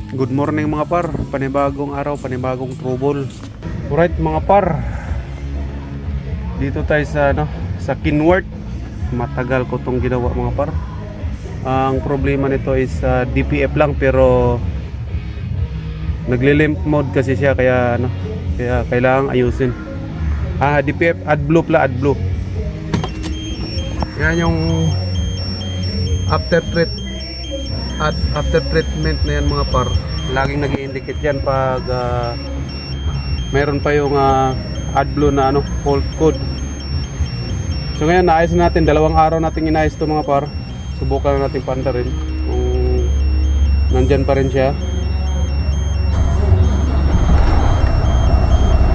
Good morning mga par, panibagong araw, panibagong trouble. Alright mga par, dito tayo sa sa Kenworth. Matagal ko tong ginawa mga par. Ang problema nito is DPF lang, pero nagle-limp mode kasi siya, kaya kaya kailangang ayusin. DPF AdBlue pala, AdBlue. Yan yung after treatment na yan mga par. Laging nag-i-indicate yan pag mayroon pa yung AdBlue na fault code. So ngayon naayos natin, 2 araw natin inayos to mga par. Subukan na natin panda rin kung nandyan pa rin siya.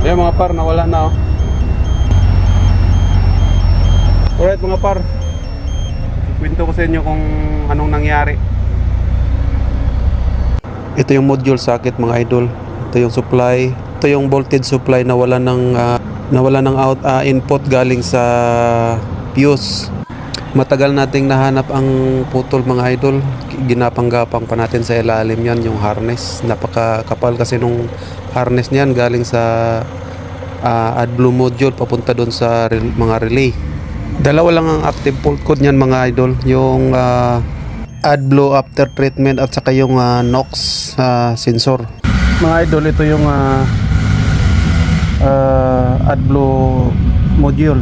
Ayan mga par, nawala na Alright mga par, ikwento ko sa inyo kung anong nangyari. Ito yung module socket mga idol. Ito yung supply. Ito yung voltage supply na wala ng input galing sa fuse. Matagal nating nahanap ang putol mga idol. Ginapang-gapang pa natin sa ilalim yan yung harness. Napakakapal kasi nung harness niyan galing sa AdBlue module papunta doon sa mga relay. Dalawa lang ang active fault code niyan mga idol. Yung AdBlue after treatment at saka yung NOx sensor. Mga idol, ito yung AdBlue module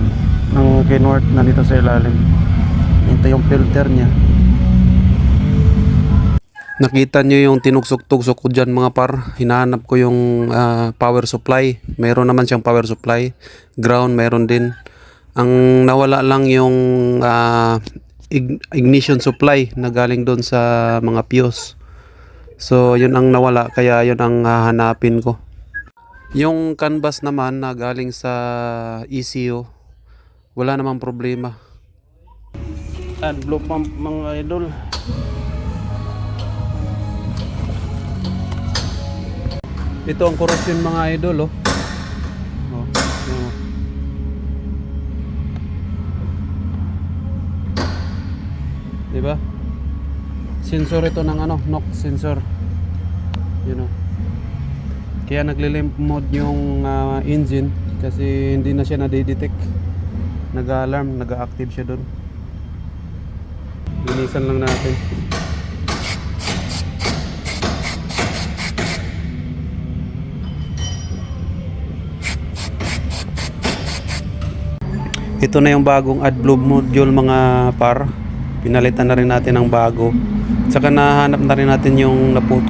ng Kenworth na dito sa ilalim. Ito yung filter niya. Nakita nyo yung tinugsok-tugsok ko dyan mga par. Hinahanap ko yung power supply. Meron naman siyang power supply. Ground meron din. Ang nawala lang yung ignition supply na galing doon sa mga fuse. So yun ang nawala, kaya yun ang hahanapin ko. Yung canvas naman na galing sa ECU, wala namang problema. AdBlue pump mga idol. Ito ang corrosion mga idol diba? Sensor ito ng NOx sensor. Kaya nagle-limp mode yung engine kasi hindi na siya na-detect. Nag-alarm, nag-active siya doon. Linisan lang natin. Ito na yung bagong AdBlue module mga par. Pinalitan na rin natin ng bago. Saka nahanap na rin natin yung naputol.